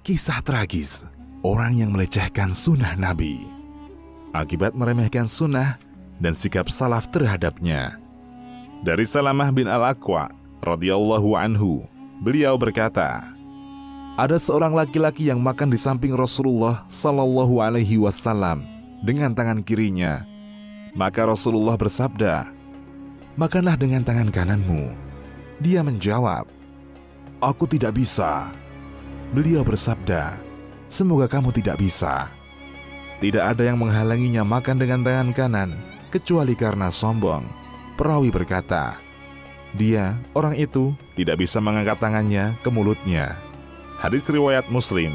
Kisah tragis orang yang melecehkan sunnah Nabi akibat meremehkan sunnah dan sikap salaf terhadapnya. Dari Salamah bin Al-Aqwa radhiyallahu anhu, beliau berkata, ada seorang laki-laki yang makan di samping Rasulullah sallallahu alaihi wasallam dengan tangan kirinya. Maka Rasulullah bersabda, makanlah dengan tangan kananmu. Dia menjawab, aku tidak bisa. Beliau bersabda, semoga kamu tidak bisa. Tidak ada yang menghalanginya makan dengan tangan kanan, kecuali karena sombong. Perawi berkata, dia, orang itu, tidak bisa mengangkat tangannya ke mulutnya. Hadis riwayat Muslim.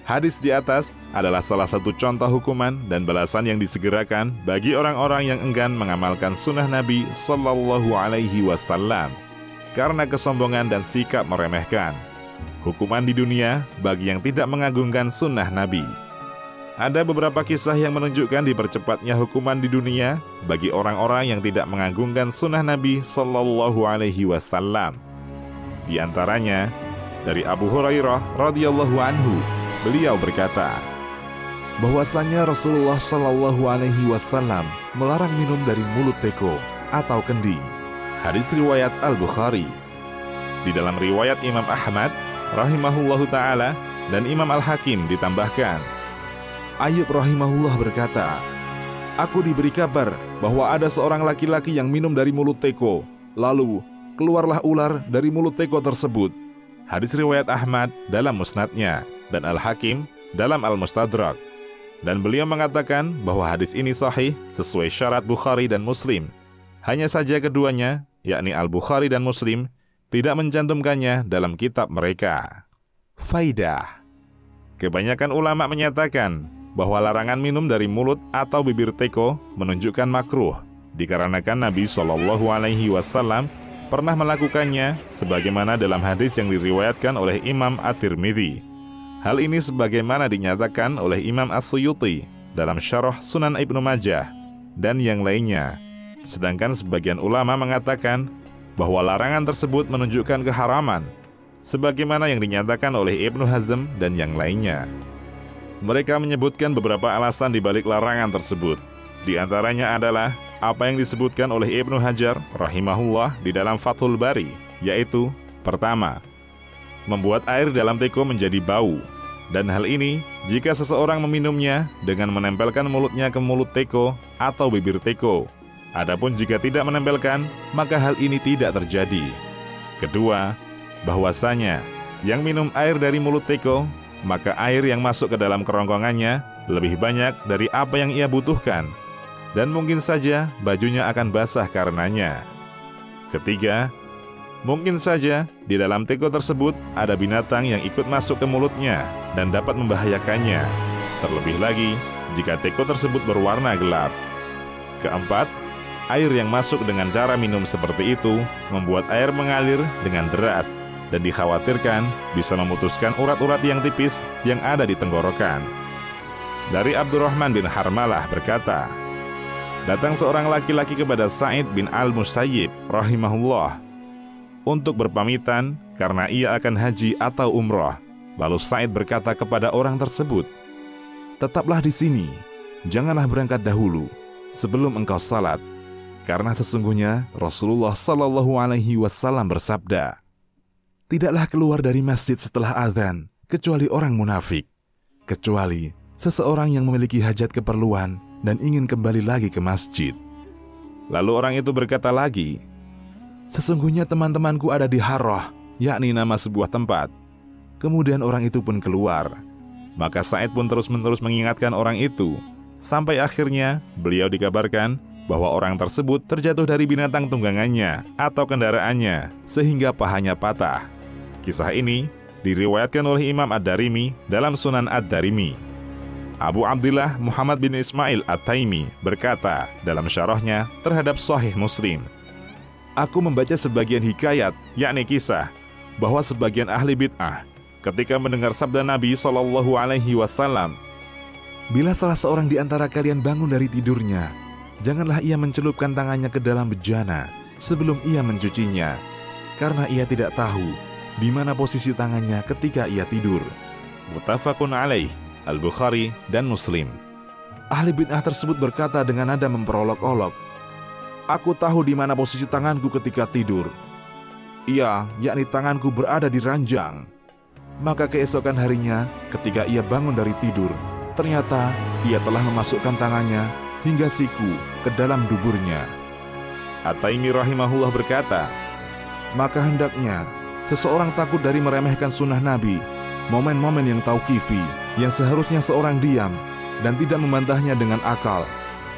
Hadis di atas adalah salah satu contoh hukuman dan balasan yang disegerakan bagi orang-orang yang enggan mengamalkan sunnah Nabi Sallallahu Alaihi Wasallam karena kesombongan dan sikap meremehkan. Hukuman di dunia bagi yang tidak mengagungkan sunnah Nabi. Ada beberapa kisah yang menunjukkan dipercepatnya hukuman di dunia bagi orang-orang yang tidak mengagungkan sunnah Nabi Sallallahu Alaihi Wasallam. Di antaranya dari Abu Hurairah radhiyallahu anhu, beliau berkata, bahwasanya Rasulullah Sallallahu Alaihi Wasallam melarang minum dari mulut teko atau kendi. Hadis riwayat Al-Bukhari. Di dalam riwayat Imam Ahmad rahimahullahu ta'ala dan Imam Al-Hakim ditambahkan, Ayyub rahimahullah berkata, aku diberi kabar bahwa ada seorang laki-laki yang minum dari mulut teko, lalu keluarlah ular dari mulut teko tersebut. Hadis riwayat Ahmad dalam musnadnya dan Al-Hakim dalam Al-Mustadrak. Dan beliau mengatakan bahwa hadis ini sahih sesuai syarat Bukhari dan Muslim. Hanya saja keduanya, yakni Al-Bukhari dan Muslim, tidak mencantumkannya dalam kitab mereka. Faidah. Kebanyakan ulama menyatakan bahwa larangan minum dari mulut atau bibir teko menunjukkan makruh, dikarenakan Nabi Shallallahu Alaihi Wasallam pernah melakukannya sebagaimana dalam hadis yang diriwayatkan oleh Imam At-Tirmidzi. Hal ini sebagaimana dinyatakan oleh Imam As-Suyuti dalam Syarah Sunan Ibnu Majah dan yang lainnya. Sedangkan sebagian ulama mengatakan bahwa larangan tersebut menunjukkan keharaman, sebagaimana yang dinyatakan oleh Ibnu Hazm dan yang lainnya. Mereka menyebutkan beberapa alasan di balik larangan tersebut. Di antaranya adalah apa yang disebutkan oleh Ibnu Hajar rahimahullah di dalam Fathul Bari, yaitu pertama, membuat air dalam teko menjadi bau, dan hal ini jika seseorang meminumnya dengan menempelkan mulutnya ke mulut teko atau bibir teko. Adapun jika tidak menempelkan, maka hal ini tidak terjadi. Kedua, bahwasanya yang minum air dari mulut teko, maka air yang masuk ke dalam kerongkongannya lebih banyak dari apa yang ia butuhkan, dan mungkin saja bajunya akan basah karenanya. Ketiga, mungkin saja di dalam teko tersebut ada binatang yang ikut masuk ke mulutnya dan dapat membahayakannya. Terlebih lagi jika teko tersebut berwarna gelap. Keempat, air yang masuk dengan cara minum seperti itu membuat air mengalir dengan deras dan dikhawatirkan bisa memutuskan urat-urat yang tipis yang ada di tenggorokan. Dari Abdurrahman bin Harmalah berkata, datang seorang laki-laki kepada Sa'id bin Al-Musayyib rahimahullah untuk berpamitan karena ia akan haji atau umroh. Lalu Sa'id berkata kepada orang tersebut, tetaplah di sini, janganlah berangkat dahulu sebelum engkau salat. Karena sesungguhnya Rasulullah Sallallahu Alaihi Wasallam bersabda, tidaklah keluar dari masjid setelah azan kecuali orang munafik, kecuali seseorang yang memiliki hajat keperluan dan ingin kembali lagi ke masjid. Lalu orang itu berkata lagi, sesungguhnya teman-temanku ada di Harrah, yakni nama sebuah tempat. Kemudian orang itu pun keluar. Maka Sa'id pun terus-menerus mengingatkan orang itu, sampai akhirnya beliau dikabarkan bahwa orang tersebut terjatuh dari binatang tunggangannya atau kendaraannya sehingga pahanya patah. Kisah ini diriwayatkan oleh Imam Ad-Darimi dalam Sunan Ad-Darimi. Abu Abdillah Muhammad bin Ismail At-Taimi berkata dalam syarahnya terhadap Sahih Muslim, aku membaca sebagian hikayat, yakni kisah, bahwa sebagian ahli bid'ah ketika mendengar sabda Nabi Shallallahu Alaihi Wasallam, bila salah seorang di antara kalian bangun dari tidurnya, janganlah ia mencelupkan tangannya ke dalam bejana sebelum ia mencucinya, karena ia tidak tahu di mana posisi tangannya ketika ia tidur. Muttafaqun alaih, Al-Bukhari dan Muslim. Ahli bid'ah tersebut berkata dengan nada memperolok-olok, "Aku tahu di mana posisi tanganku ketika tidur. Iya, yakni tanganku berada di ranjang." Maka keesokan harinya, ketika ia bangun dari tidur, ternyata ia telah memasukkan tangannya hingga siku ke dalam duburnya. At-Taimi rahimahullah berkata, maka hendaknya seseorang takut dari meremehkan sunnah Nabi, momen-momen yang tauqifi, yang seharusnya seorang diam dan tidak membantahnya dengan akal.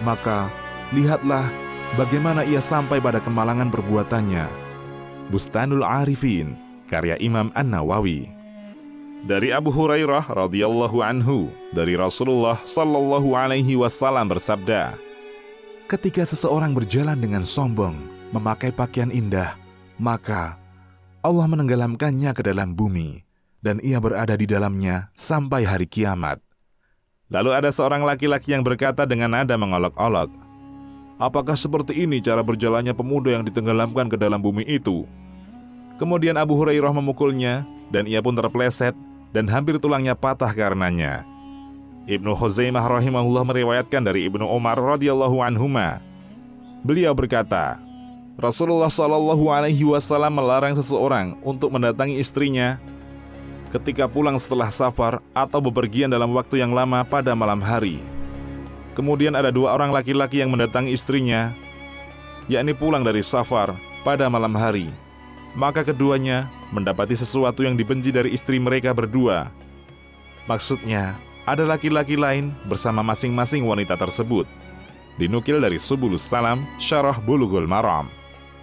Maka lihatlah bagaimana ia sampai pada kemalangan perbuatannya. Bustanul Arifin, karya Imam An-Nawawi. Dari Abu Hurairah radhiyallahu anhu, dari Rasulullah sallallahu alaihi wasallam bersabda, ketika seseorang berjalan dengan sombong, memakai pakaian indah, maka Allah menenggelamkannya ke dalam bumi, dan ia berada di dalamnya sampai hari kiamat. Lalu ada seorang laki-laki yang berkata dengan nada mengolok-olok, apakah seperti ini cara berjalannya pemuda yang ditenggelamkan ke dalam bumi itu? Kemudian Abu Hurairah memukulnya, dan ia pun terpleset, dan hampir tulangnya patah karenanya. Ibnu Khuzaimah rahimahullah meriwayatkan dari Ibnu Umar radhiyallahu anhuma. Beliau berkata, Rasulullah sallallahu alaihi wasallam melarang seseorang untuk mendatangi istrinya ketika pulang setelah safar atau bepergian dalam waktu yang lama pada malam hari. Kemudian ada dua orang laki-laki yang mendatangi istrinya, yakni pulang dari safar pada malam hari. Maka keduanya mendapati sesuatu yang dibenci dari istri mereka berdua. Maksudnya, ada laki-laki lain bersama masing-masing wanita tersebut. Dinukil dari Subulus Salam, Syarah Bulughul Maram.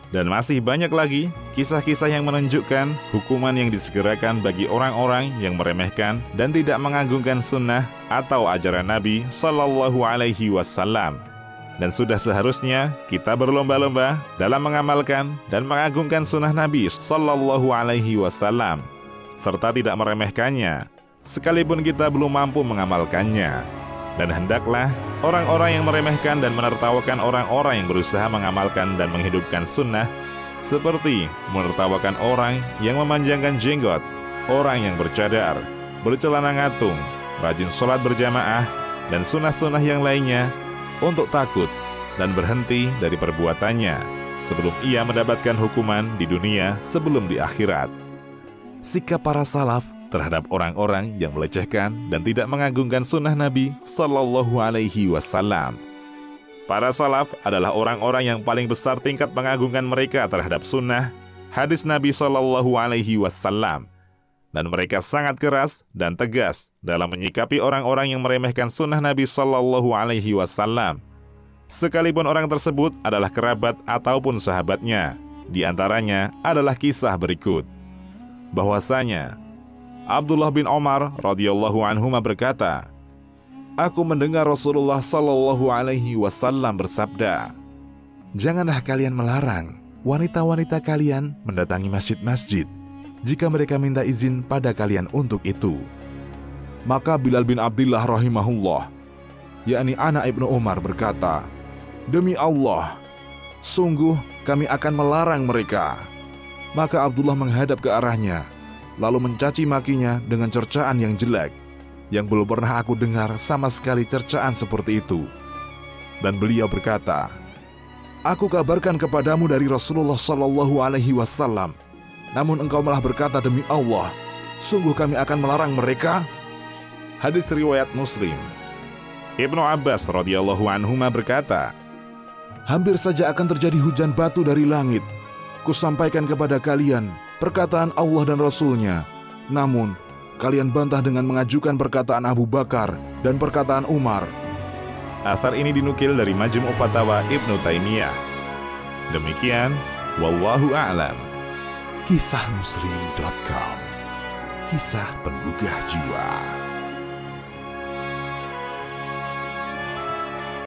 Dan masih banyak lagi kisah-kisah yang menunjukkan hukuman yang disegerakan bagi orang-orang yang meremehkan dan tidak mengagungkan sunnah atau ajaran Nabi Sallallahu Alaihi Wasallam. Dan sudah seharusnya kita berlomba-lomba dalam mengamalkan dan mengagungkan sunnah Nabi Sallallahu Alaihi Wasallam, serta tidak meremehkannya, sekalipun kita belum mampu mengamalkannya. Dan hendaklah orang-orang yang meremehkan dan menertawakan orang-orang yang berusaha mengamalkan dan menghidupkan sunnah, seperti menertawakan orang yang memanjangkan jenggot, orang yang bercadar, bercelana ngatung, rajin sholat berjamaah, dan sunnah-sunnah yang lainnya, untuk takut dan berhenti dari perbuatannya sebelum ia mendapatkan hukuman di dunia sebelum di akhirat. Sikap para salaf terhadap orang-orang yang melecehkan dan tidak mengagungkan sunnah Nabi Sallallahu Alaihi Wasallam. Para salaf adalah orang-orang yang paling besar tingkat mengagungkan mereka terhadap sunnah, hadis Nabi Sallallahu Alaihi Wasallam. Dan mereka sangat keras dan tegas dalam menyikapi orang-orang yang meremehkan sunnah Nabi Sallallahu Alaihi Wasallam, sekalipun orang tersebut adalah kerabat ataupun sahabatnya. Di antaranya adalah kisah berikut, bahwasanya Abdullah bin Umar radhiyallahu anhuma berkata, aku mendengar Rasulullah Sallallahu Alaihi Wasallam bersabda, janganlah kalian melarang wanita-wanita kalian mendatangi masjid-masjid jika mereka minta izin pada kalian untuk itu. Maka Bilal bin Abdillah rahimahullah, yakni anak Ibnu Umar berkata, demi Allah, sungguh kami akan melarang mereka. Maka Abdullah menghadap ke arahnya, lalu mencaci makinya dengan cercaan yang jelek, yang belum pernah aku dengar sama sekali cercaan seperti itu. Dan beliau berkata, aku kabarkan kepadamu dari Rasulullah Sallallahu Alaihi Wasallam, namun engkau malah berkata demi Allah, sungguh kami akan melarang mereka. Hadis riwayat Muslim. Ibnu Abbas radhiyallahu anhuma berkata, hampir saja akan terjadi hujan batu dari langit. Kusampaikan kepada kalian perkataan Allah dan Rasul-Nya, namun kalian bantah dengan mengajukan perkataan Abu Bakar dan perkataan Umar. Athar ini dinukil dari Majmu' Fatawa Ibnu Taimiyah. Demikian, wallahu a'lam. Kisahmuslim.com, kisah penggugah jiwa.